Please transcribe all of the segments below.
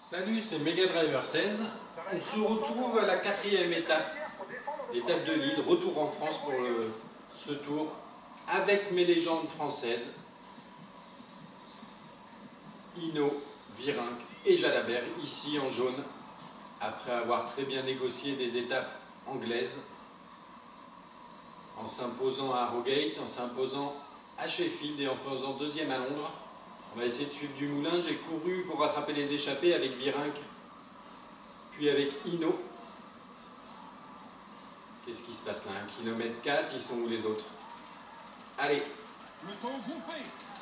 Salut, c'est Mega Driver 16. On se retrouve à la 4e étape, l'étape de Lille, retour en France pour ce tour, avec mes légendes françaises, Hinault, Virenque et Jalabert, ici en jaune, après avoir très bien négocié des étapes anglaises, en s'imposant à Harrogate, en s'imposant à Sheffield et en faisant deuxième à Londres. On va essayer de suivre du moulin. J'ai couru pour rattraper les échappées avec Virenque, puis avec Hinault. Qu'est-ce qui se passe là? 1 km 4, ils sont où les autres? Allez,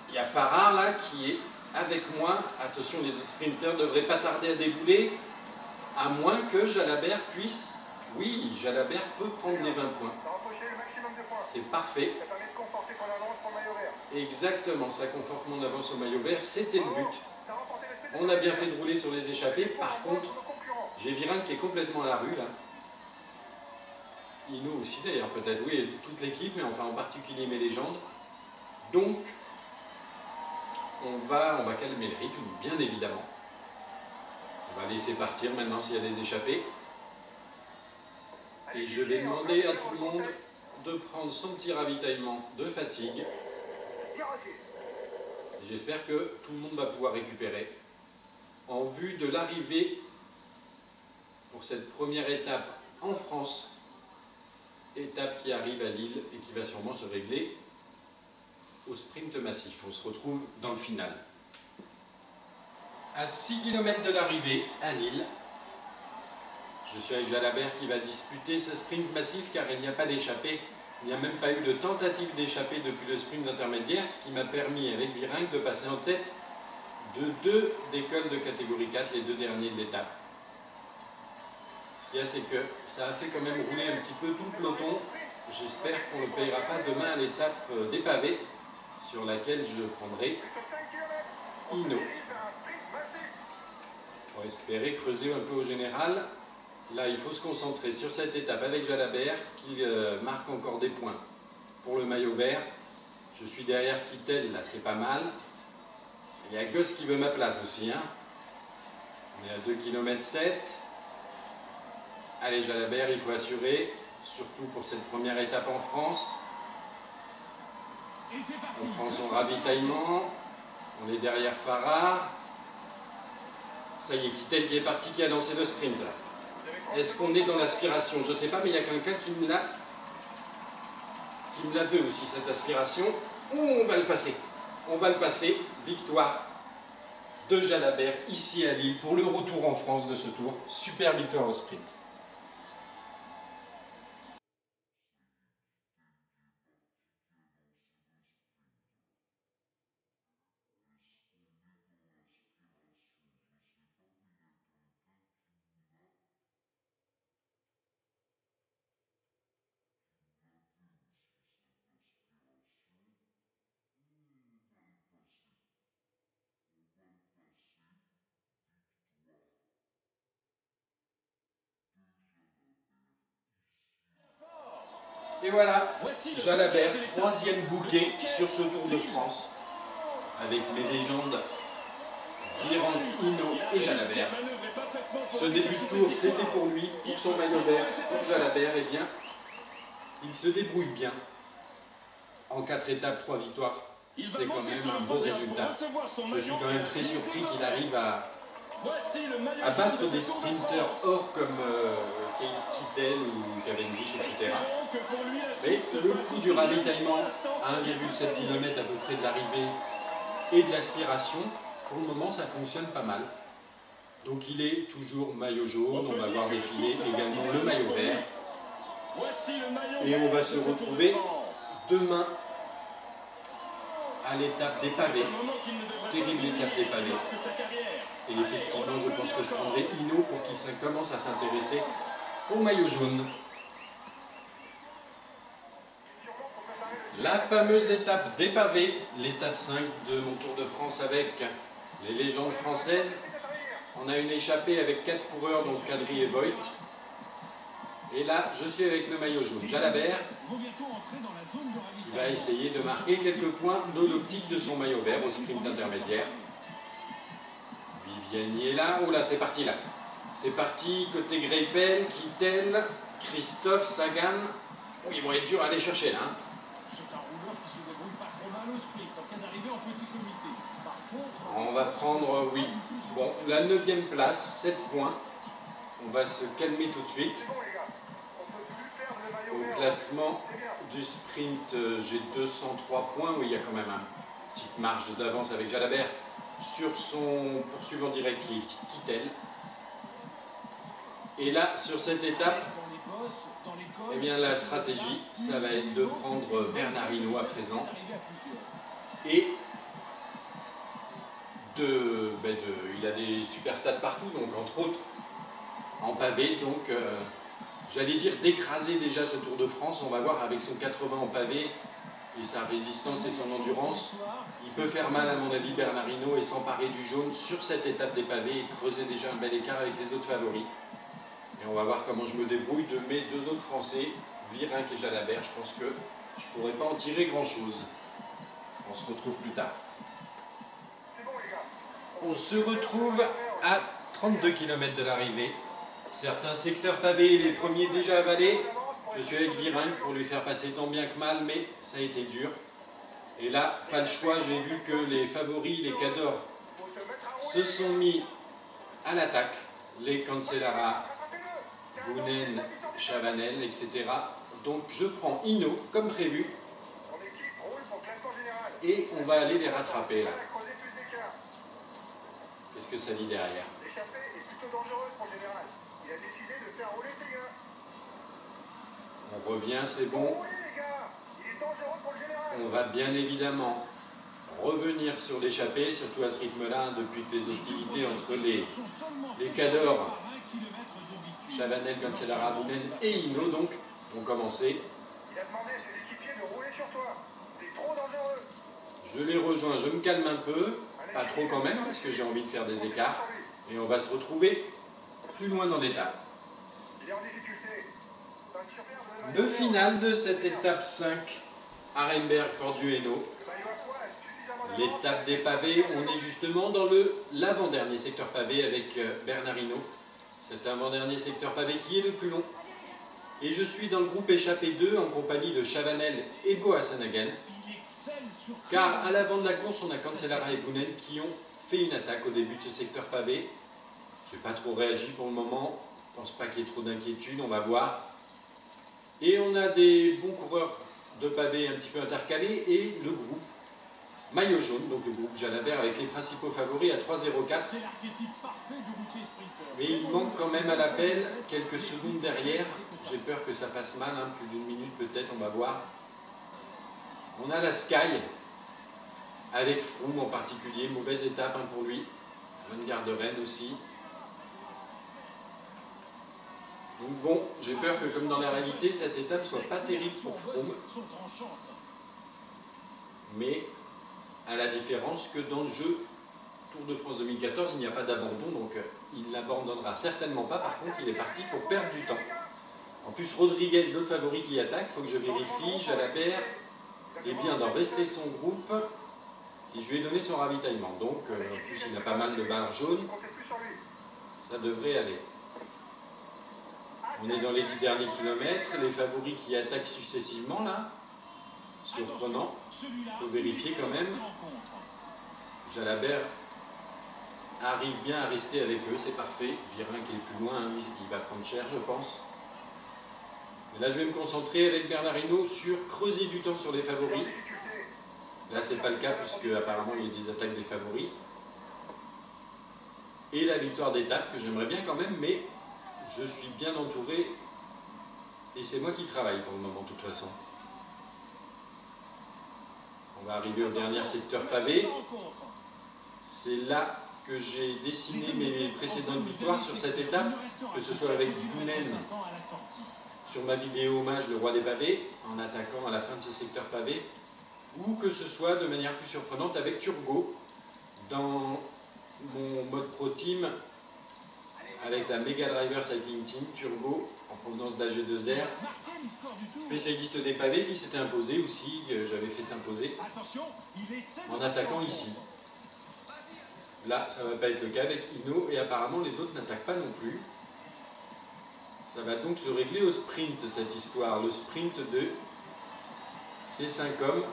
il y a Farrar là qui est avec moi. Attention, les autres sprinteurs ne devraient pas tarder à débouler, à moins que Jalabert puisse... Oui, Jalabert peut prendre les 20 points. C'est parfait. Exactement, ça conforte mon avance au maillot vert, c'était le but. On a bien fait de rouler sur les échappées. Par contre, j'ai Virenque qui est complètement à la rue là. Hinault aussi d'ailleurs, peut-être, oui, toute l'équipe, mais enfin en particulier mes légendes. Donc, on va calmer le rythme, bien évidemment. On va laisser partir maintenant s'il y a des échappées. Et je vais demander à tout le monde de prendre son petit ravitaillement de fatigue. J'espère que tout le monde va pouvoir récupérer. En vue de l'arrivée pour cette première étape en France, étape qui arrive à Lille et qui va sûrement se régler au sprint massif. On se retrouve dans le final. À 6 km de l'arrivée à Lille, je suis avec Jalabert qui va disputer ce sprint massif car il n'y a pas d'échappée. Il n'y a même pas eu de tentative d'échapper depuis le sprint intermédiaire, ce qui m'a permis avec Virenque de passer en tête de 2 décolles de catégorie 4, les 2 derniers de l'étape. Ce qu'il y a, c'est que ça a fait quand même rouler un petit peu tout le peloton. J'espère qu'on ne le payera pas demain à l'étape des pavés, sur laquelle je prendrai Hinault. On va espérer creuser un peu au général. Là, il faut se concentrer sur cette étape avec Jalabert qui marque encore des points pour le maillot vert. Je suis derrière Kittel, là, c'est pas mal. Il y a Goss qui veut ma place aussi. Hein. On est à 2 km 7. Allez, Jalabert, il faut assurer, surtout pour cette première étape en France. On prend son ravitaillement. On est derrière Farrar. Ça y est, Kittel qui est parti, qui a lancé le sprint là. Est-ce qu'on est dans l'aspiration? Je ne sais pas, mais il y a quelqu'un qui me la veut aussi, cette aspiration. On va le passer. On va le passer. Victoire de Jalabert ici à Lille pour le retour en France de ce tour. Super victoire au sprint. Et voilà, Jalabert, 3e bouquet sur ce Tour de France, avec mes légendes Virenque, Hinault et Jalabert. Ce début de tour, c'était pour lui, pour son maillot vert, pour Jalabert, et bien, il se débrouille bien. En 4 étapes, 3 victoires, c'est quand même un beau résultat. Je suis quand même très surpris qu'il arrive à battre des sprinteurs hors comme Kittel ou Cavendish, etc. Mais le coup du ravitaillement à 1,7 km à peu près de l'arrivée et de l'aspiration, pour le moment ça fonctionne pas mal. Donc il est toujours maillot jaune, on va voir défiler également le maillot vert. Et on va se retrouver demain à l'étape des pavés. Terrible étape des pavés. Et effectivement, je pense que je prendrai Hinault pour qu'il commence à s'intéresser au maillot jaune. La fameuse étape des pavés, l'étape 5 de mon Tour de France avec les légendes françaises. On a une échappée avec 4 coureurs, donc Kadri et Voigt. Et là, je suis avec le maillot jaune. Jalabert, qui va essayer de marquer quelques points de l'optique de son maillot vert au sprint intermédiaire. Vianney est là. Oh là, c'est parti là. C'est parti, côté Greipel, Kittel, Christophe, Sagan. Oh, ils vont être durs à aller chercher là. Hein. C'est un rouleur qui se débrouille pas trop mal au sprint en cas d'arrivée en petit comité. Par contre... On va prendre, oui, bon, la 9e place, 7 points. On va se calmer tout de suite. Au classement du sprint, j'ai 203 points. Oui, il y a quand même une petite marge d'avance avec Jalabert sur son poursuivant direct qui est Kittel. Et là, sur cette étape, eh bien, la stratégie, ça va être de prendre Bernard Hinault à présent. Et il a des super stats partout, donc entre autres en pavé, donc j'allais dire d'écraser déjà ce Tour de France. On va voir avec son 80 en pavé et sa résistance et son endurance, il peut faire mal à mon avis Bernard Hinault et s'emparer du jaune sur cette étape des pavés et creuser déjà un bel écart avec les autres favoris. Et on va voir comment je me débrouille de mes deux autres Français, Virenque et Jalabert. Je pense que je ne pourrais pas en tirer grand chose. On se retrouve plus tard. On se retrouve à 32 km de l'arrivée. Certains secteurs pavés, les premiers déjà avalés. Je suis avec Virenque pour lui faire passer tant bien que mal, mais ça a été dur. Et là, pas le choix, j'ai vu que les favoris, les cadors, se sont mis à l'attaque. Les Cancellara, Bounen, Chavanel, etc. Donc je prends Hinault comme prévu. Et on va aller les rattraper là. Qu'est-ce que ça dit derrière? On revient, c'est bon. On va bien évidemment revenir sur l'échappée, surtout à ce rythme-là, depuis que les hostilités entre les cadors, Chavanel, Cancellara, Bounen et Hinault donc ont commencé. Je les rejoins, je me calme un peu, pas trop quand même, parce que j'ai envie de faire des écarts. Et on va se retrouver plus loin dans l'étape. Le final de cette étape 5, Arenberg, Porte du Hainaut. L'étape des pavés, on est justement dans l'avant-dernier secteur pavé avec Bernard Hinault. C'est avant-dernier secteur pavé qui est le plus long. Et je suis dans le groupe échappé 2 en compagnie de Chavanel et Boasson Hagen. Car à l'avant de la course, on a Cancellara et Bounen qui ont fait une attaque au début de ce secteur pavé. Je n'ai pas trop réagi pour le moment. Je ne pense pas qu'il y ait trop d'inquiétude, on va voir. Et on a des bons coureurs de pavés un petit peu intercalés et le groupe maillot jaune, donc le groupe Jalabert avec les principaux favoris à 3,04. Mais il manque quand même à l'appel quelques secondes derrière. J'ai peur que ça fasse mal, hein, plus d'une minute peut-être, on va voir. On a la Sky, avec Froome en particulier, mauvaise étape hein, pour lui. Van Garderen aussi. Donc bon, j'ai peur que comme dans la réalité, cette étape soit pas terrible pour Froome. Mais à la différence que dans le jeu Tour de France 2014, il n'y a pas d'abandon, donc il ne l'abandonnera certainement pas. Par contre, il est parti pour perdre du temps. En plus, Rodriguez, l'autre favori qui attaque, il faut que je vérifie. Jalabert est bien dans rester son groupe. Et je lui ai donné son ravitaillement. Donc, en plus, il a pas mal de barres jaunes. Ça devrait aller. On est dans les 10 derniers kilomètres. Les favoris qui attaquent successivement, là. Surprenant. Il faut vérifier quand même. Jalabert arrive bien à rester avec eux, c'est parfait. Virenque qui est plus loin, hein, il va prendre cher, je pense. Mais là, je vais me concentrer avec Bernard Hinault sur creuser du temps sur les favoris. Là, c'est pas le cas, puisque apparemment, il y a des attaques des favoris. Et la victoire d'étape, que j'aimerais bien quand même, mais je suis bien entouré. Et c'est moi qui travaille pour le moment, de toute façon. On va arriver au dernier secteur pavé. C'est là que j'ai dessiné mes précédentes victoires sur cette étape, que ce soit avec Bounen sur ma vidéo hommage Le Roi des Pavés, en attaquant à la fin de ce secteur pavé, ou que ce soit de manière plus surprenante avec Turgot, dans mon mode pro team, avec la Mega Driver Cycling Team, Turgot, en provenance d'AG2R, spécialiste des pavés qui s'était imposé aussi, que j'avais fait s'imposer, en attaquant ici. Là, ça ne va pas être le cas avec Hinault et apparemment les autres n'attaquent pas non plus. Ça va donc se régler au sprint cette histoire, le sprint de ces 5 hommes.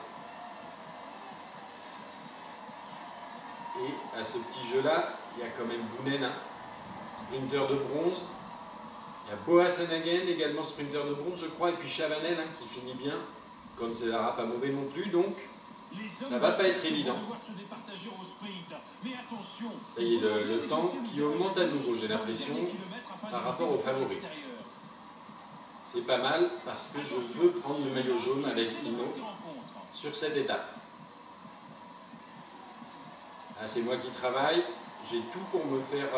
Et à ce petit jeu-là, il y a quand même Bounen, hein, sprinter de bronze. Il y a Boas Hagen, également sprinter de bronze, je crois, et puis Chavanel, hein, qui finit bien. Cancellara, pas mauvais non plus, donc ça va pas être évident. Ça y est, le temps qui augmente à nouveau, j'ai l'impression, par rapport aux favoris. C'est pas mal, parce que je veux prendre le maillot jaune avec Hinault sur cette étape. Ah, c'est moi qui travaille, j'ai tout pour me faire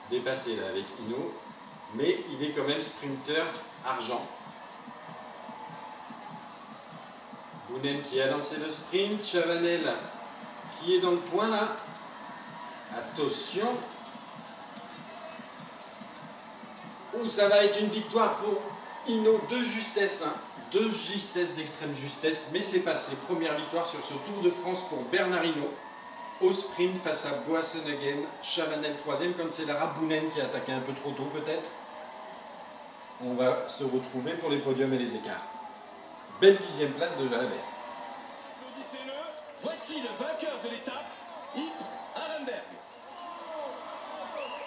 dépasser là, avec Hinault, mais il est quand même sprinter argent. Bounen qui a lancé le sprint, Chavanel qui est dans le point là. Attention. Oh, ça va être une victoire pour Hinault de justesse, hein. De justesse, d'extrême justesse, mais c'est passé. Première victoire sur ce Tour de France pour Bernard Hinault. Au sprint face à Boas Hagen, Chavanel 3e, Cancellara, Bounen qui a attaqué un peu trop tôt peut-être. On va se retrouver pour les podiums et les écarts. Belle 10e place de Jalabert. Voici le vainqueur de l'étape, Yves Arenberg.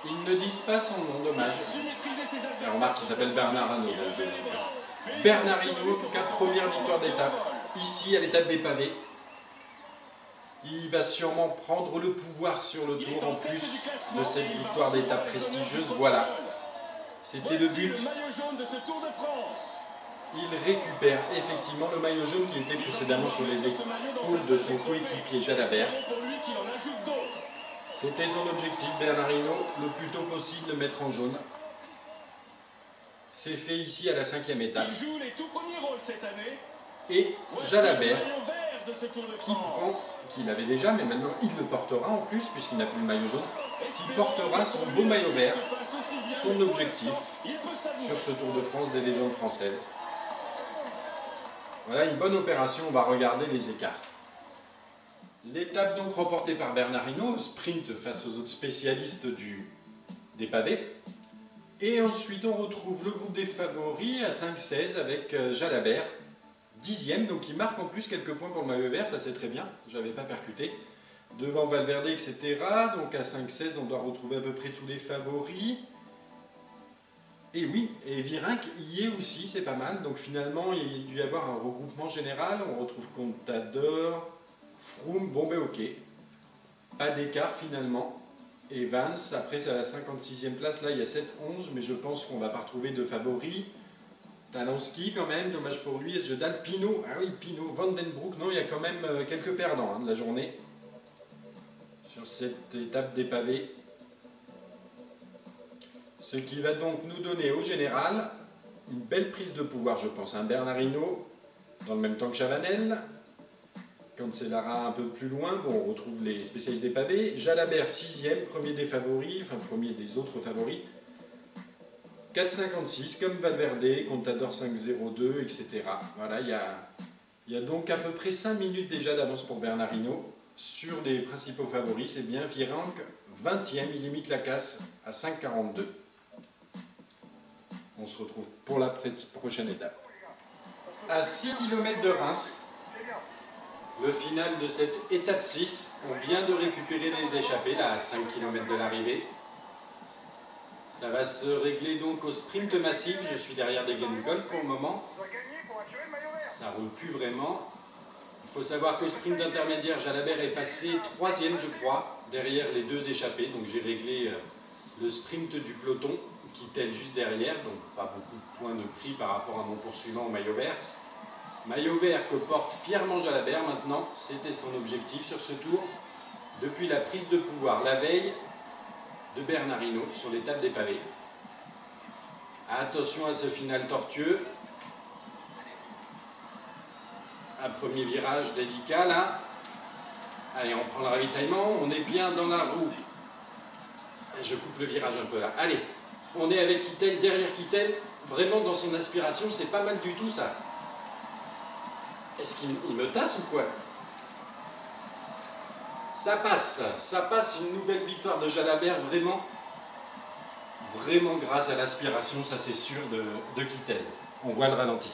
Ils ne disent pas son nom, dommage. On remarque qu'il s'appelle Bernard Hinault. Bernard Hinault, en tout cas, première victoire d'étape. Ici, à l'étape des pavés. Il va sûrement prendre le pouvoir sur le tour en plus de cette victoire d'étape prestigieuse. Voilà. C'était le but. Il récupère effectivement le maillot jaune qui était précédemment sur les épaules de son coéquipier Jalabert. C'était son objectif, Bernard Hinault, le plus tôt possible de mettre en jaune. C'est fait ici à la 5e étape. Et Jalabert, qui l'avait déjà, mais maintenant il le portera en plus, puisqu'il n'a plus le maillot jaune, qui portera son beau maillot vert, son objectif sur ce Tour de France des légendes françaises. Voilà une bonne opération, on va regarder les écarts. L'étape donc remportée par Bernard Hinault, sprint face aux autres spécialistes des pavés. Et ensuite on retrouve le groupe des favoris à 5-16 avec Jalabert, 10e, donc il marque en plus quelques points pour le maillot vert, ça c'est très bien, je n'avais pas percuté. Devant Valverde, etc. Donc à 5-16 on doit retrouver à peu près tous les favoris. Et oui, et Virenque y est aussi, c'est pas mal. Donc finalement, il y a dû y avoir un regroupement général. On retrouve Contador, Froome, bon ben ok. Pas d'écart finalement. Et Vance, après c'est à la 56e place, là il y a 7-11, mais je pense qu'on ne va pas retrouver de favoris. Talanski quand même, dommage pour lui. Esjedal, Pinot, ah oui Pinot, Vandenbroek, non il y a quand même quelques perdants de la journée. Sur cette étape des pavés. Ce qui va donc nous donner au général une belle prise de pouvoir, je pense. Un Bernard Hinault dans le même temps que Chavanel. Cancellara un peu plus loin, bon, on retrouve les spécialistes des pavés. Jalabert 6e, premier des favoris, enfin premier des autres favoris. 4,56 comme Valverde, Contador 5,02, etc. Voilà, il y a donc à peu près 5 minutes déjà d'avance pour Bernard Hinault sur les principaux favoris. C'est bien Virenque, 20e, il limite la casse à 5,42. On se retrouve pour la prochaine étape. À 6 km de Reims, le final de cette étape 6, on vient de récupérer les échappées, là, à 5 km de l'arrivée. Ça va se régler donc au sprint massif. Je suis derrière des Nicole pour le moment. Ça roule plus vraiment. Il faut savoir qu'au sprint intermédiaire, Jalabert est passé 3e, je crois, derrière les 2 échappés. Donc j'ai réglé le sprint du peloton, qui telle juste derrière. Donc pas beaucoup de points de prix par rapport à mon poursuivant au maillot vert. Maillot vert que porte fièrement Jalabert maintenant. C'était son objectif sur ce tour. Depuis la prise de pouvoir la veille de Bernard Hinault sur l'étape des pavés. Attention à ce final tortueux. Un premier virage délicat là. Allez, on prend le ravitaillement. On est bien dans la roue. Je coupe le virage un peu là. Allez, on est avec Kittel, derrière Kittel. Vraiment dans son aspiration, c'est pas mal du tout ça. Est-ce qu'il me tasse ou quoi? Ça passe, une nouvelle victoire de Jalabert, vraiment grâce à l'aspiration, ça c'est sûr, de Kittel. On voit le ralenti.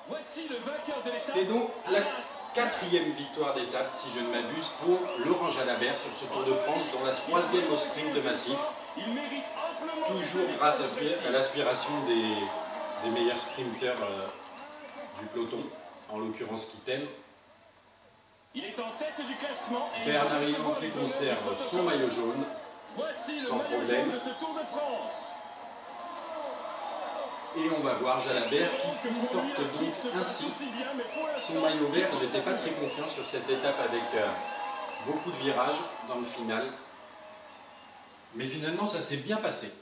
Voici le vainqueur de l'étape. C'est donc la 4e victoire d'étape, si je ne m'abuse, pour Laurent Jalabert sur ce Tour de France, dont la 3e au sprint massif. Toujours grâce à l'aspiration des meilleurs sprinteurs du peloton, en l'occurrence Kittel. Il est en tête du classement. Bernard Hinault qui conserve son maillot jaune, sans problème. De ce Tour de France. Et on va voir Jalabert qui conforte donc ainsi son maillot vert. Je n'étais pas très confiant sur cette étape avec beaucoup de virages dans le final. Mais finalement, ça s'est bien passé.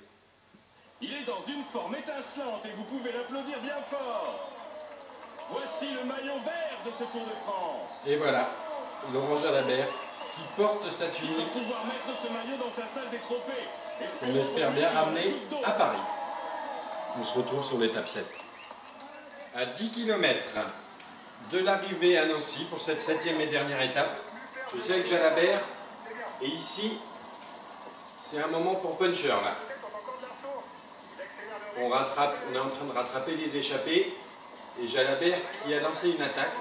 Il est dans une forme étincelante et vous pouvez l'applaudir bien fort. Voici le maillot vert de ce Tour de France. Et voilà, Laurent Jalabert qui porte sa tunique. Il va pouvoir mettre ce maillot dans sa salle des trophées. On espère bien ramener à Paris. On se retrouve sur l'étape 7. À 10 km de l'arrivée à Nancy pour cette 7e et dernière étape. Je suis avec Jalabert. Et ici, c'est un moment pour puncher là. On est en train de rattraper les échappés. Et Jalabert qui a lancé une attaque.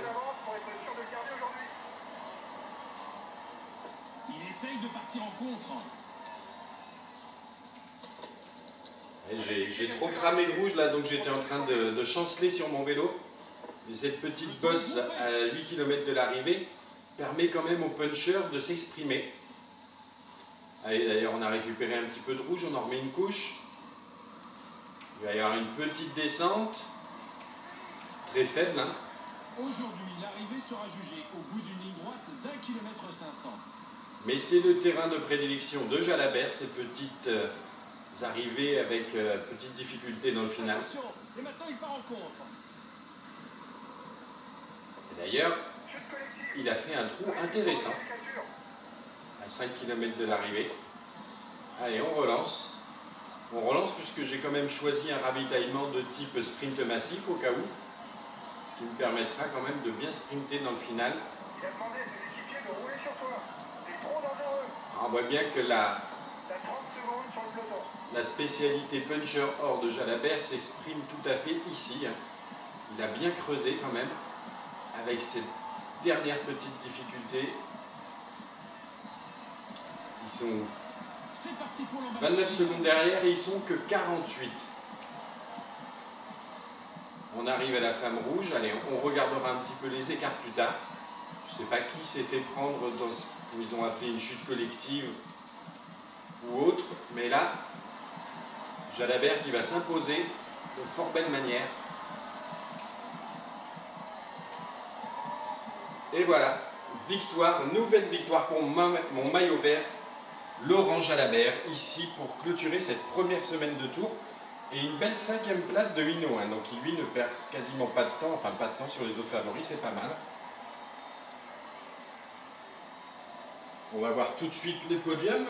Il essaye de partir en contre. J'ai trop cramé de rouge là, donc j'étais en train de chanceler sur mon vélo. Mais cette petite bosse à 8 km de l'arrivée permet quand même aux punchers de s'exprimer. D'ailleurs, on a récupéré un petit peu de rouge, on en remet une couche. Il va y avoir une petite descente, très faible. Hein. Aujourd'hui, l'arrivée sera jugée au bout d'une ligne droite d'1 km 500. Mais c'est le terrain de prédilection de Jalabert, ces petites arrivées avec petites difficultés dans le final. Et maintenant, il part en contre. D'ailleurs, il a fait un trou intéressant à 5 km de l'arrivée. Allez, on relance. On relance puisque j'ai quand même choisi un ravitaillement de type sprint massif au cas où. Ce qui me permettra quand même de bien sprinter dans le final. Il a demandé à ses équipiers de rouler sur toi. C'est trop dangereux. On voit bien que T'as 30 secondes sur le peloton. la spécialité puncher hors de Jalabert s'exprime tout à fait ici. Il a bien creusé quand même avec cette dernière petite difficulté. Ils sont 29 secondes derrière et ils sont que 48. On arrive à la flamme rouge. Allez, on regardera un petit peu les écarts plus tard. Je ne sais pas qui s'est fait prendre dans ce qu'ils ont appelé une chute collective ou autre, mais là, Jalabert qui va s'imposer de fort belle manière. Et voilà, victoire, nouvelle victoire pour mon maillot vert, Laurent Jalabert, ici pour clôturer cette première semaine de Tour. Et une belle 5e place de Hinault, hein, donc qui lui ne perd quasiment pas de temps, enfin pas de temps sur les autres favoris, c'est pas mal. On va voir tout de suite les podiums.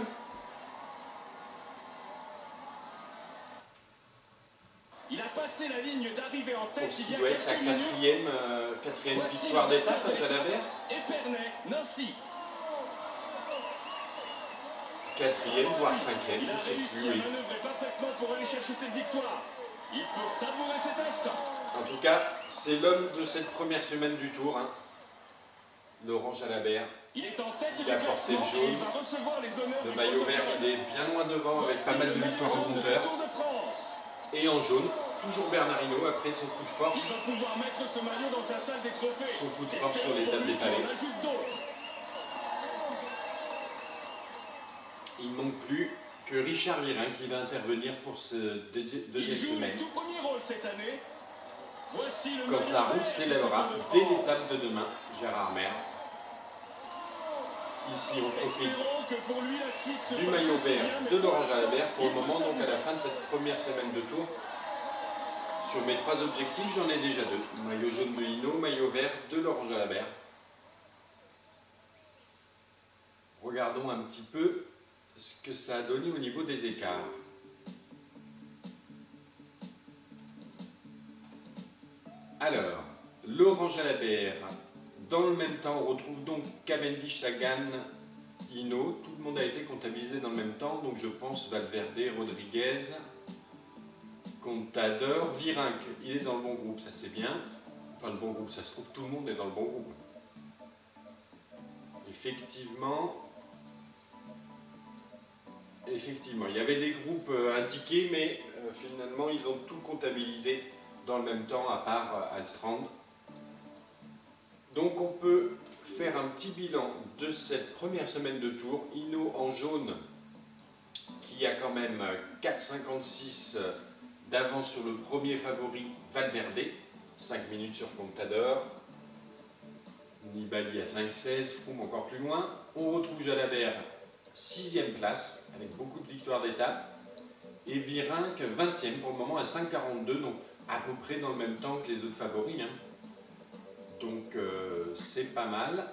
Il a passé la ligne d'arrivée en tête. Pour ce qui doit être sa quatrième victoire d'étape à Jalabert. Épernay, Nancy. 4e, voire 5e, Il a je sais réussi plus. à Oui. manœuvrer parfaitement pour aller chercher cette victoire. Il peut savourer cet instant. En tout cas, c'est l'homme de cette première semaine du Tour, hein. Laurent Jalabert. Il est en tête du Il a porté le classement et il jaune. va recevoir les honneurs Le du maillot vert, protocole. il est bien loin devant avec pas mal de victoires au Voici le compteur. Tour de France. Et en jaune, toujours Bernard Hinault après son coup de Il force. va pouvoir mettre ce maillot dans sa salle des trophées. Son coup de force sur l'étape des palais. On ajoute d'autres. Il ne manque plus que Richard Virin qui va intervenir pour ce Il deuxième joue le semaine. tout premier rôle cette année. Voici le Quand maillot la vert route de ce s'élèvera Tour de dès France. l'étape de demain, Gérard Mer. Ici, on profite Espérons que pour lui, la suite se du passe maillot aussi vert bien, mais de pour l'Orange l'instant, Jalabert pour le il moment, me donc à semble la fin de cette première semaine de tour. Sur mes 3 objectifs, j'en ai déjà 2. Maillot jaune de Hinault, maillot vert de l'Orange Jalabert. Regardons un petit peu ce que ça a donné au niveau des écarts. Alors, l'Orange Jalabert, dans le même temps, on retrouve donc Cavendish, Sagan, Hinault. Tout le monde a été comptabilisé dans le même temps, donc je pense Valverde, Rodriguez, Contador, Virenque. Il est dans le bon groupe, ça c'est bien. Enfin, le bon groupe, ça se trouve, tout le monde est dans le bon groupe. Effectivement, il y avait des groupes indiqués, mais finalement, ils ont tout comptabilisé dans le même temps, à part Alstrand. Donc, on peut faire un petit bilan de cette première semaine de tour. Hinault en jaune, qui a quand même 4,56 d'avance sur le premier favori, Valverde, 5 minutes sur Contador. Nibali à 5,16, Froome encore plus loin. On retrouve Jalabert 6e place, avec beaucoup de victoires d'étape. Et Virenque 20e pour le moment à 5,42, donc à peu près dans le même temps que les autres favoris. Hein. Donc c'est pas mal.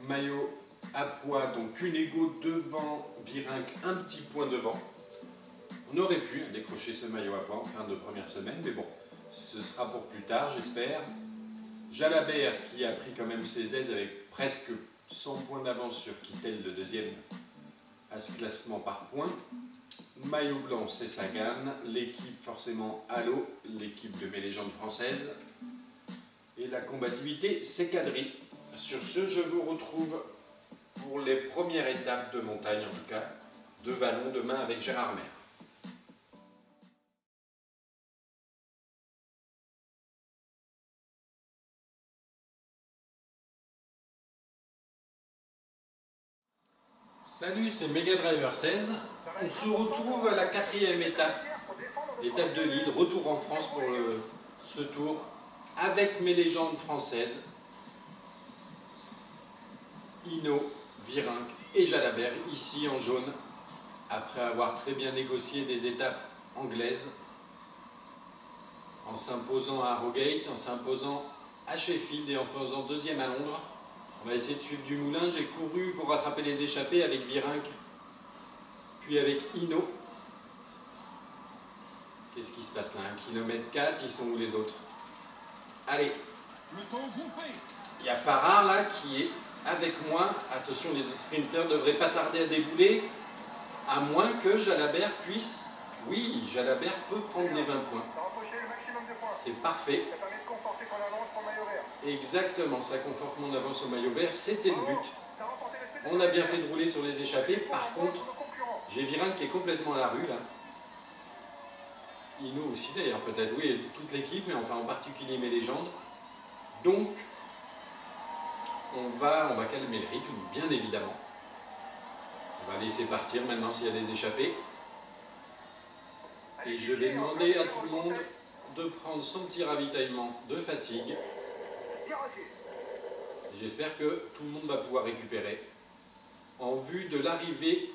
Maillot à poids, donc Cunego devant, Virenque un petit point devant. On aurait pu décrocher ce maillot à poids en fin de première semaine, mais bon, ce sera pour plus tard, j'espère. Jalabert qui a pris quand même ses aises avec presque 100 points d'avance sur Kittel, le deuxième à ce classement par points. Maillot blanc, c'est Sagan. L'équipe forcément Halo, l'équipe de mes légendes françaises. Et la combativité, c'est Kadri. Sur ce, je vous retrouve pour les premières étapes de montagne, en tout cas, de Vallon demain avec Gérard Mer. Salut, c'est Mega Driver 16. On se retrouve à la 4e étape, l'étape de Lille, retour en France pour ce tour, avec mes légendes françaises, Hinault, Virenque et Jalabert, ici en jaune, après avoir très bien négocié des étapes anglaises, en s'imposant à Harrogate, en s'imposant à Sheffield et en faisant deuxième à Londres. On va essayer de suivre du moulin. J'ai couru pour rattraper les échappées avec Virenque, puis avec Hinault. Qu'est-ce qui se passe là? 1 km 4, ils sont où les autres? Allez, il y a Farrar là qui est avec moi. Attention, les autres sprinters ne devraient pas tarder à débouler, à moins que Jalabert puisse... Oui, Jalabert peut prendre les 20 points. C'est parfait. Exactement, ça conforte mon avance au maillot vert, c'était le but. On a bien fait de rouler sur les échappées, par contre, j'ai Virenque qui est complètement à la rue là. Hinault aussi d'ailleurs, peut-être, oui, toute l'équipe, mais enfin en particulier mes légendes. Donc, on va calmer le rythme, bien évidemment. On va laisser partir maintenant s'il y a des échappées. Et je vais demander à tout le monde de prendre son petit ravitaillement de fatigue. J'espère que tout le monde va pouvoir récupérer en vue de l'arrivée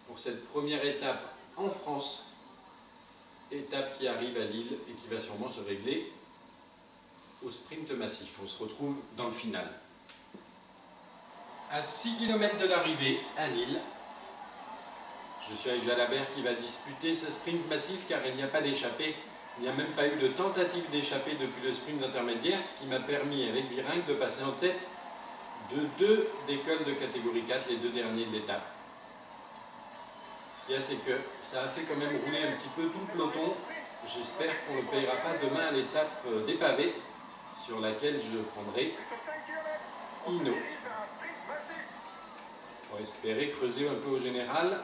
pour cette première étape en France, étape qui arrive à Lille et qui va sûrement se régler au sprint massif. On se retrouve dans le final. À 6 km de l'arrivée à Lille, je suis avec Jalabert qui va disputer ce sprint massif car il n'y a pas d'échappée. Il n'y a même pas eu de tentative d'échapper depuis le sprint intermédiaire, ce qui m'a permis avec Virenque de passer en tête de 2 décolles de catégorie 4, les 2 derniers de l'étape. Ce qu'il y a, c'est que ça a fait quand même rouler un petit peu tout le peloton. J'espère qu'on ne le payera pas demain à l'étape des pavés, sur laquelle je prendrai Hinault. Pour espérer creuser un peu au général.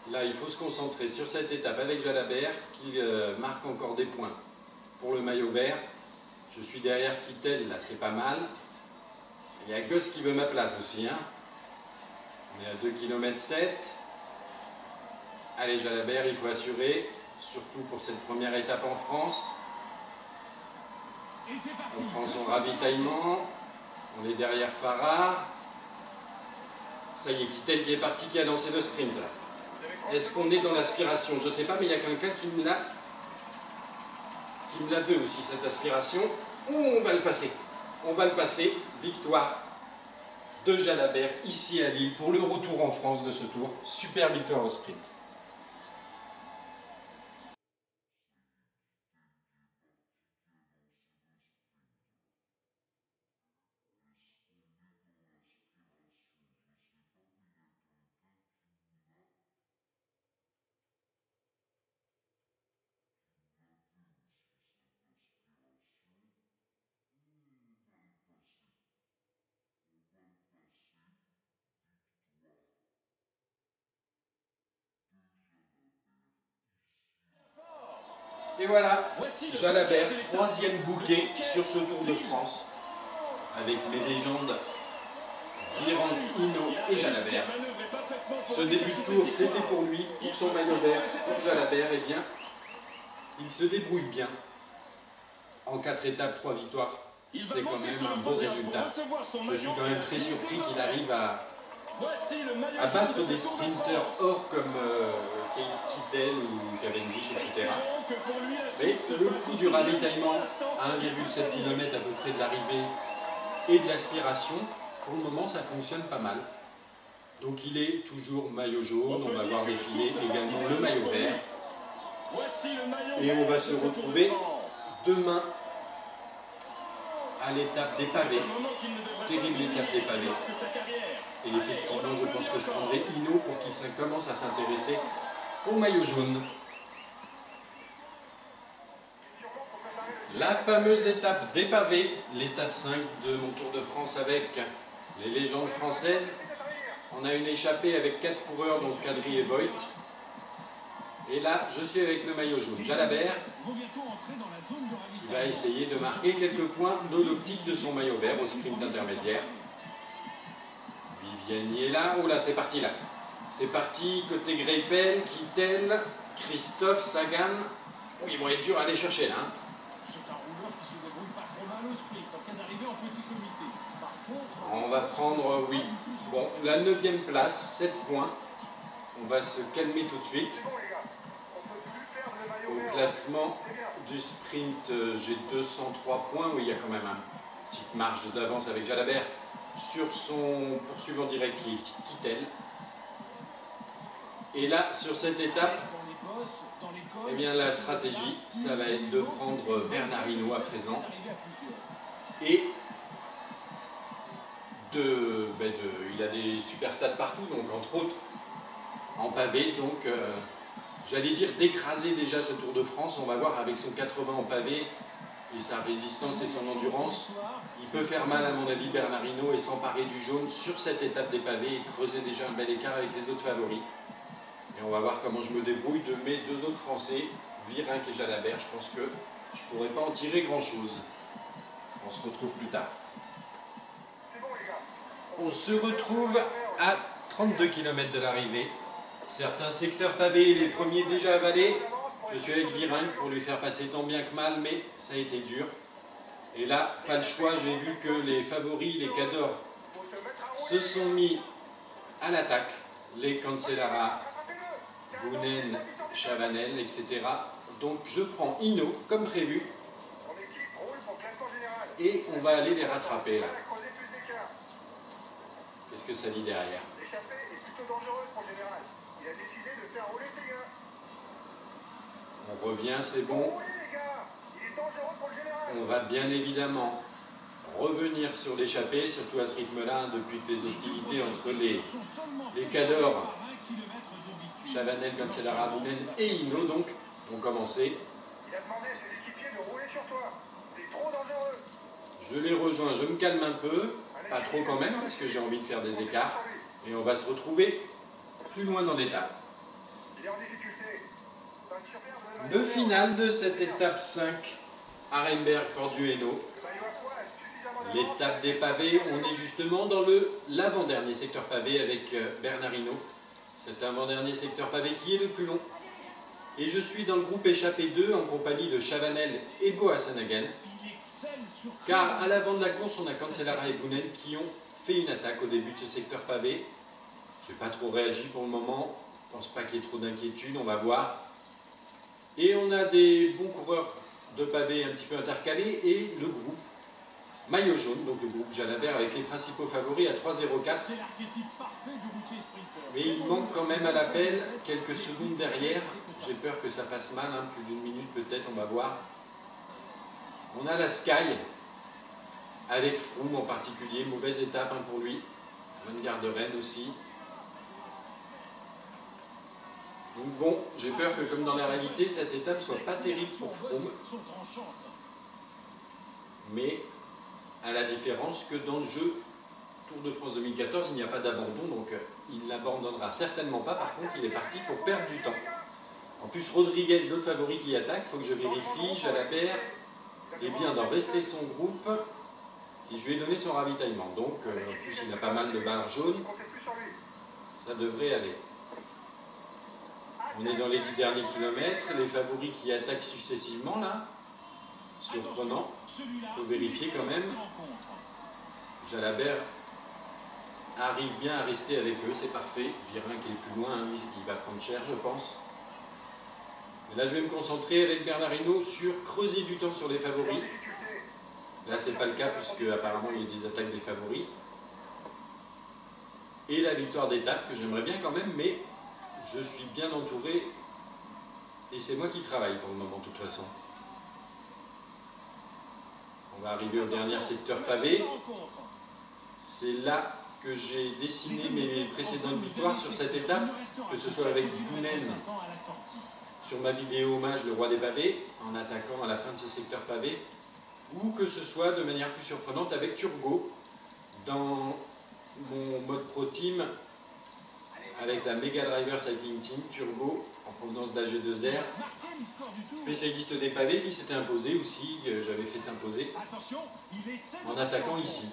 Là, il faut se concentrer sur cette étape avec Jalabert qui marque encore des points pour le maillot vert. Je suis derrière Kittel, là, c'est pas mal. Il y a Goss qui veut ma place aussi. Hein. On est à 2 km 7. Allez, Jalabert, il faut assurer, surtout pour cette première étape en France. On prend son ravitaillement. On est derrière Farrar. Ça y est, Kittel qui est parti, qui a lancé le sprint là. Est-ce qu'on est dans l'aspiration? Je ne sais pas, mais il y a quelqu'un qui me la veut aussi, cette aspiration. On va le passer. On va le passer. Victoire de Jalabert ici à Lille pour le retour en France de ce tour. Super victoire au sprint. Et voilà, Jalabert, troisième bouquet sur ce Tour de France, avec mes légendes Virenque, Hinault et Jalabert. Ce début de tour, c'était pour lui, pour son maillot vert, pour Jalabert, eh bien, il se débrouille bien. En 4 étapes, 3 victoires, c'est quand même un beau résultat. Je suis quand même très surpris qu'il arrive à battre des sprinters hors comme Kittel ou Cavendish, etc. Mais le coup du ravitaillement à 1,7 km à peu près de l'arrivée et de l'aspiration, pour le moment ça fonctionne pas mal. Donc il est toujours maillot jaune, on va voir défiler également le maillot vert. Et on va se retrouver demain à l'étape des pavés. Terrible étape des pavés. Et effectivement, je pense que je prendrai Hinault pour qu'il commence à s'intéresser au maillot jaune. La fameuse étape des pavés, l'étape 5 de mon Tour de France avec les légendes françaises. On a une échappée avec 4 coureurs, donc Kadri et Voigt. Et là, je suis avec le maillot jaune. Jalabert, qui va essayer de marquer quelques points dans l'optique de son maillot vert au sprint intermédiaire. Viviani est là. Oh là, c'est parti là. C'est parti, côté Greipel, Kittel, Christophe, Sagan. Oh, ils vont être durs à aller chercher là. C'est un rouleur qui se débrouille pas trop mal au sprint en cas d'arrivée en petit comité. Par contre, on va prendre, oui, bon, la 9e place, 7 points. On va se calmer tout de suite. Au classement du sprint, j'ai 203 points. Oui, il y a quand même une petite marge d'avance avec Jalabert sur son poursuivant direct qui est Kittel. Et là, sur cette étape, eh bien, la stratégie, ça va être de prendre Bernard Hinault à présent et il a des super stats partout, donc entre autres en pavé, donc j'allais dire d'écraser déjà ce Tour de France. On va voir avec son 80 en pavé et sa résistance et son endurance, il peut faire mal à mon avis Bernard Hinault et s'emparer du jaune sur cette étape des pavés et creuser déjà un bel écart avec les autres favoris. Et on va voir comment je me débrouille de mes 2 autres Français, Virenque et Jalabert. Je pense que je ne pourrais pas en tirer grand chose. On se retrouve plus tard. On se retrouve à 32 km de l'arrivée. Certains secteurs pavés, les premiers déjà avalés. Je suis avec Virenque pour lui faire passer tant bien que mal, mais ça a été dur. Et là, pas le choix, j'ai vu que les favoris, les cadors, se sont mis à l'attaque. Les Cancellara, Bounen, Chavanel, etc. Donc je prends Hinault comme prévu. Et on va aller les rattraper là. Qu'est-ce que ça dit derrière? On revient, c'est bon. On va bien évidemment revenir sur l'échappée, surtout à ce rythme-là, depuis que les hostilités entre les cadors, Chavanel, Cancellara, Bounen et Hinault, donc, ont commencé. Je les rejoins, je me calme un peu, pas trop quand même, parce que j'ai envie de faire des écarts. Et on va se retrouver plus loin dans l'étape. Le final de cette étape 5, Arenberg, Pordueno. L'étape des pavés, on est justement dans l'avant-dernier secteur pavé avec Bernard Hinault. Cet avant-dernier secteur pavé qui est le plus long. Et je suis dans le groupe échappé 2 en compagnie de Chavanel et Boasson-Hagen. Car à l'avant de la course, on a Cancellara et Bounen qui ont fait une attaque au début de ce secteur pavé. J'ai pas trop réagi pour le moment. Je pense pas qu'il y ait trop d'inquiétude, on va voir. Et on a des bons coureurs de pavés un petit peu intercalés et le groupe maillot jaune, donc le groupe Jalabert avec les principaux favoris à 3,04. C'est l'archétype parfait du routier sprinter. Mais il manque quand même à l'appel quelques secondes derrière. J'ai peur que ça fasse mal, hein, plus d'une minute peut-être, on va voir. On a la Sky, avec Froome en particulier, mauvaise étape hein, pour lui. Van Garderen aussi. Donc bon, j'ai peur que comme dans la réalité, cette étape soit pas terrible pour Froome. Mais à la différence que dans le jeu Tour de France 2014, il n'y a pas d'abandon, donc il n'abandonnera certainement pas. Par contre, il est parti pour perdre du temps. En plus, Rodriguez, l'autre favori qui attaque, il faut que je vérifie. Jalabert est bien dans rester son groupe. Et je lui ai donné son ravitaillement. Donc, en plus, il a pas mal de barres jaunes. Ça devrait aller. On est dans les 10 derniers kilomètres. Les favoris qui attaquent successivement, là. Surprenant. Il faut vérifier quand même. Jalabert arrive bien à rester avec eux, c'est parfait. Virin qui est plus loin, il va prendre cher, je pense. Et là, je vais me concentrer avec Bernard Hinault sur creuser du temps sur les favoris. Là, c'est pas le cas, puisque apparemment, il y a des attaques des favoris. Et la victoire d'étape, que j'aimerais bien quand même, mais je suis bien entouré. Et c'est moi qui travaille pour le moment, de toute façon. On va arriver au dernier secteur pavé. C'est là que j'ai dessiné mes précédentes victoires sur cette étape, que ce soit avec Bounen sur ma vidéo hommage Le Roi des Pavés, en attaquant à la fin de ce secteur pavé, ou que ce soit de manière plus surprenante avec Turgot, dans mon mode Pro Team, avec la Mega Driver Cycling Team, Turbo, en provenance d'AG2R, spécialiste des pavés qui s'était imposé aussi, j'avais fait s'imposer, en attaquant ici.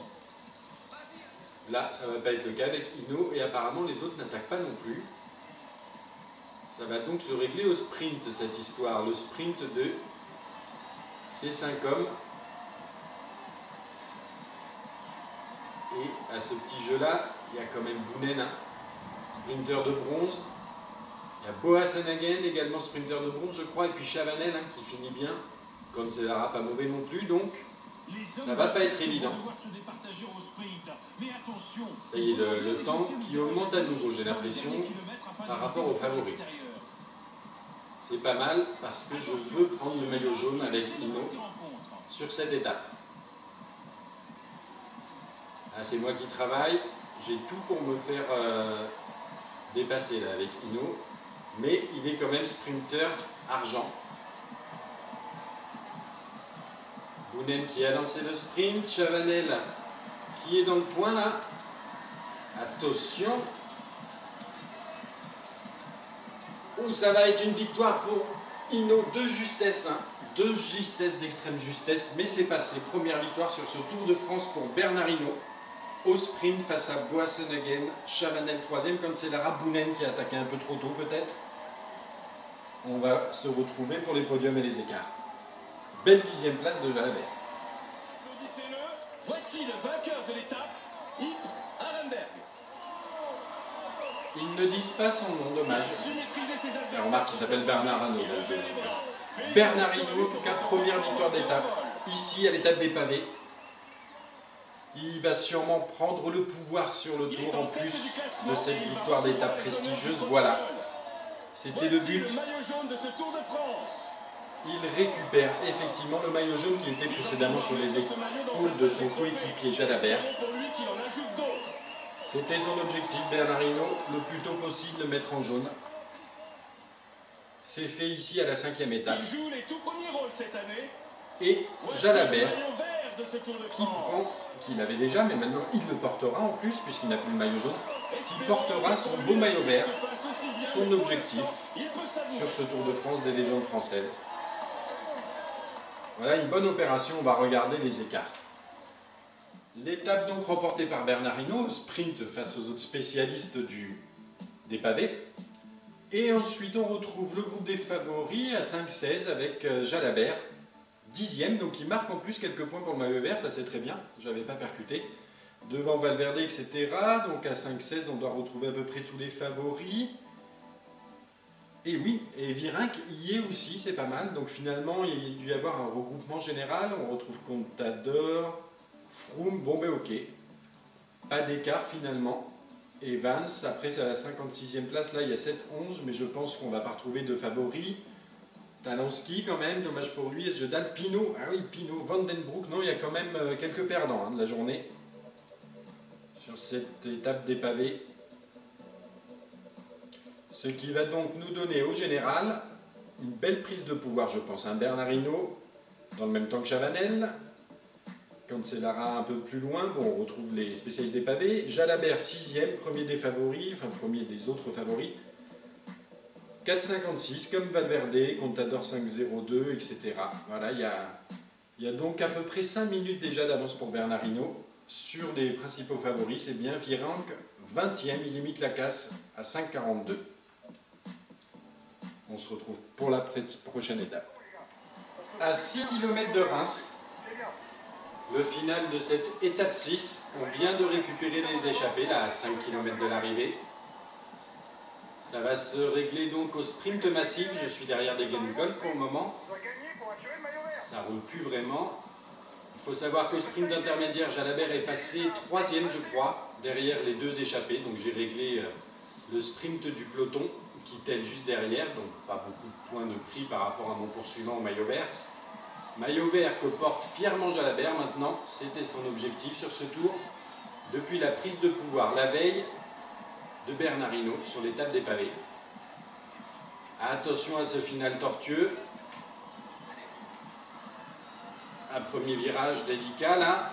Là, ça ne va pas être le cas avec Hinault, et apparemment les autres n'attaquent pas non plus. Ça va donc se régler au sprint, cette histoire, le sprint de ces 5 hommes. Et à ce petit jeu-là, il y a quand même Bounen, hein, sprinter de bronze. Il y a Boassenhagen, également sprinter de bronze, je crois, et puis Chavanel, hein, qui finit bien. Cancellara, pas mauvais non plus, donc ça va pas être évident. Ça y est, le temps qui augmente à nouveau, j'ai l'impression, par rapport aux favoris. C'est pas mal, parce que je veux prendre le maillot jaune avec Hinault sur cette étape. Ah, c'est moi qui travaille, j'ai tout pour me faire dépasser là, avec Hinault, mais il est quand même sprinter argent. Bounen qui a lancé le sprint, Chavanel qui est dans le point là. Attention. Oh, ça va être une victoire pour Hinault de justesse, hein. De justesse, d'extrême justesse, mais c'est passé. Première victoire sur ce Tour de France pour Bernard Hinault. Au sprint face à Boassenhagen, Chavanel 3e, Cancellara, Bounen qui a attaqué un peu trop tôt peut-être. On va se retrouver pour les podiums et les écarts. Belle 10e place de Jalabert. Applaudissez-le. Voici le vainqueur de l'étape, Yves Arenberg. Ils ne disent pas son nom, dommage. La remarque qu'il s'appelle Bernard Hinault. Bernard Hinault, en tout cas, première victoire d'étape. Ici, à l'étape des pavés. Il va sûrement prendre le pouvoir sur le tour en plus de cette victoire d'étape prestigieuse. Voilà. C'était le but. Il récupère effectivement le maillot jaune qui était précédemment sur les épaules de son coéquipier Jalabert. C'était son objectif, Bernard Hinault, le plus tôt possible le mettre en jaune. C'est fait ici à la 5e étape. Il joue les tout premiers rôles cette année. Et Jalabert, qui l'avait déjà, mais maintenant il le portera en plus, puisqu'il n'a plus le maillot jaune, qui portera son beau maillot vert, son objectif sur ce Tour de France des légendes françaises. Voilà une bonne opération, on va regarder les écarts. L'étape donc remportée par Bernard Hinault, au sprint face aux autres spécialistes des pavés. Et ensuite on retrouve le groupe des favoris à 5-16 avec Jalabert, 10e, donc il marque en plus quelques points pour le maillot vert, ça c'est très bien, je n'avais pas percuté. Devant Valverde, etc. Donc à 5-16, on doit retrouver à peu près tous les favoris. Et oui, et Virenque y est aussi, c'est pas mal. Donc finalement, il y a dû y avoir un regroupement général. On retrouve Contador, Froome, bon ben ok. Pas d'écart finalement. Et Vance, après c'est à la 56e place. Là, il y a 7-11, mais je pense qu'on va pas retrouver de favoris. Talanski quand même, dommage pour lui. Esjedal, Pinot, ah oui, Pinot, Vandenbroek. Non, il y a quand même quelques perdants de la journée. Sur cette étape des pavés. Ce qui va donc nous donner au général une belle prise de pouvoir, je pense. Un Bernard Hinault dans le même temps que Chavanel. Cancellara un peu plus loin, bon, on retrouve les spécialistes des pavés. Jalabert 6e, premier des favoris, enfin premier des autres favoris. 4,56 comme Valverde, Contador 5,02, etc. Voilà, il y a donc à peu près 5 minutes déjà d'avance pour Bernard Hinault sur les principaux favoris. C'est bien Virenque 20e, il limite la casse à 5,42. On se retrouve pour la prochaine étape. À 6 km de Reims, le final de cette étape 6, on vient de récupérer les échappées, là à 5 km de l'arrivée. Ça va se régler donc au sprint massif, je suis derrière des Degenkolb pour le moment. Ça roule plus vraiment. Il faut savoir qu'au sprint intermédiaire, Jalabert est passé 3e je crois, derrière les deux échappées. Donc j'ai réglé le sprint du peloton, Kittel juste derrière, donc pas beaucoup de points de prix par rapport à mon poursuivant au maillot vert. Maillot vert que porte fièrement Jalabert maintenant, c'était son objectif sur ce tour. Depuis la prise de pouvoir la veille de Bernard Hinault sur l'étape des pavés. Attention à ce final tortueux. Un premier virage délicat là.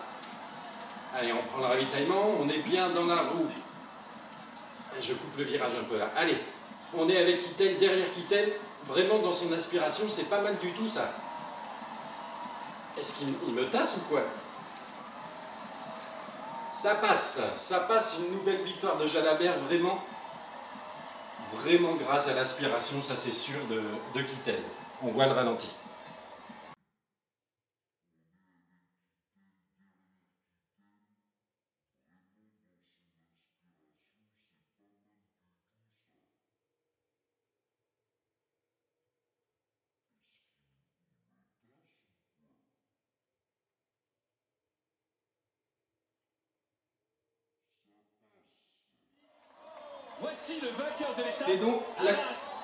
Allez, on prend le ravitaillement, on est bien dans la roue. Je coupe le virage un peu là. Allez, on est avec Kittel, derrière Kittel. Vraiment dans son aspiration, c'est pas mal du tout ça. Est-ce qu'il me tasse ou quoi? Ça passe, une nouvelle victoire de Jalabert, vraiment grâce à l'aspiration, ça c'est sûr, de Kittel. On voit le ralenti. Voici le vainqueur de l'étape. C'est donc la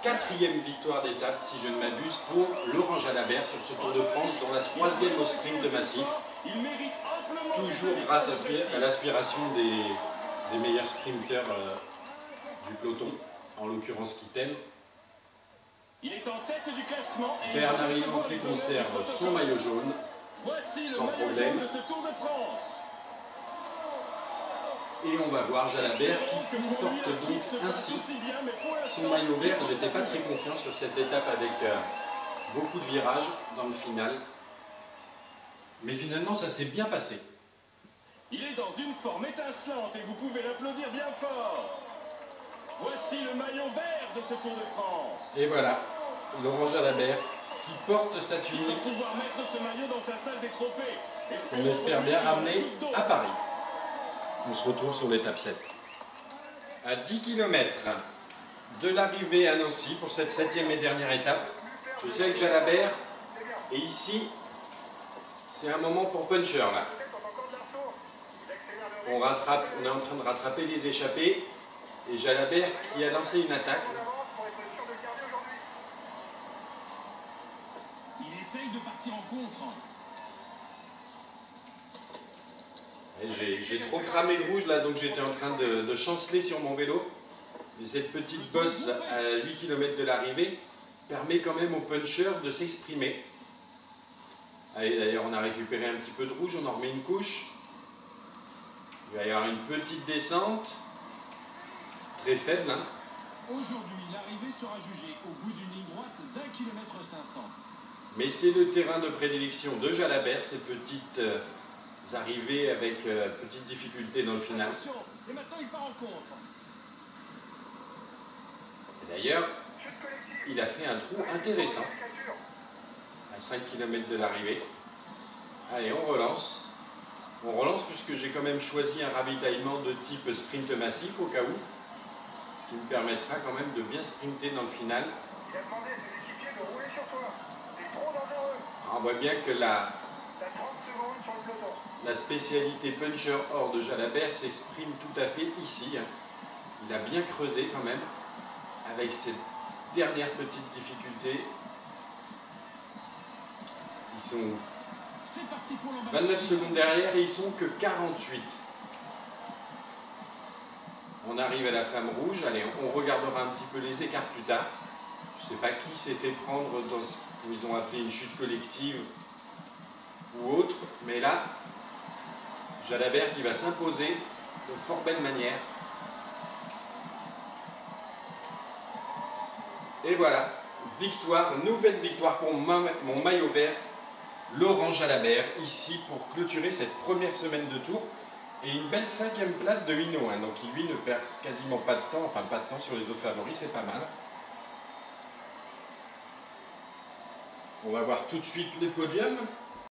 4e victoire d'étape, si je ne m'abuse, pour Laurent Jalabert sur ce Tour de France, dont la 3e au sprint massif. Il mérite amplement. Toujours grâce à l'aspiration des meilleurs sprinteurs du peloton, en l'occurrence Kittel. Il est en tête du classement. Bernard Hinault qui conserve son maillot jaune, Voici sans le maillot problème. jaune de ce Tour de France. Et on va voir Jalabert qui conforte donc ainsi son maillot vert. J'étais pas très confiant sur cette étape avec beaucoup de virages dans le final. Mais finalement, ça s'est bien passé. Il est dans une forme étincelante et vous pouvez l'applaudir bien fort. Voici le maillot vert de ce Tour de France. Et voilà, Laurent Jalabert qui porte sa Il tunique, va pouvoir mettre ce maillot dans sa salle des trophées. qu'on espère bien ramener à Paris. On se retrouve sur l'étape 7. À 10 km de l'arrivée à Nancy pour cette 7e et dernière étape. Je sais que Jalabert est ici. C'est un moment pour puncher là. On est en train de rattraper les échappés. Et Jalabert qui a lancé une attaque. Il essaye de partir en contre. J'ai trop cramé de rouge là, donc j'étais en train de chanceler sur mon vélo. Et cette petite bosse à 8 km de l'arrivée permet quand même aux punchers de s'exprimer. Allez, d'ailleurs on a récupéré un petit peu de rouge, on en remet une couche. Il va y avoir une petite descente, très faible. Hein. Aujourd'hui, l'arrivée sera jugée au bout d'une ligne droite d'1 km 500. Mais c'est le terrain de prédilection de Jalabert, ces petites arrivées avec petites difficultés dans le final. Attention, et maintenant il part en contre. D'ailleurs, il a fait un trou intéressant à 5 km de l'arrivée. Allez, on relance. On relance puisque j'ai quand même choisi un ravitaillement de type sprint massif au cas où. Ce qui me permettra quand même de bien sprinter dans le final. Il a demandé à ses équipiers de rouler sur toi. T'es trop dangereux. On voit bien que T'as 30 secondes sur le peloton. la spécialité puncher hors de Jalabert s'exprime tout à fait ici. Il a bien creusé quand même, avec cette dernière petite difficulté. Ils sont C'est parti pour l'emballage. 29 secondes derrière et ils sont que 48. On arrive à la flamme rouge. Allez, on regardera un petit peu les écarts plus tard. Je ne sais pas qui s'est fait prendre dans ce qu'ils ont appelé une chute collective ou autre, mais là, Jalabert qui va s'imposer de fort belle manière. Et voilà, victoire, nouvelle victoire pour mon maillot vert, Laurent Jalabert, ici pour clôturer cette première semaine de tour. Et une belle 5e place de Hinault, hein, donc qui lui ne perd quasiment pas de temps, enfin pas de temps sur les autres favoris, c'est pas mal. On va voir tout de suite les podiums.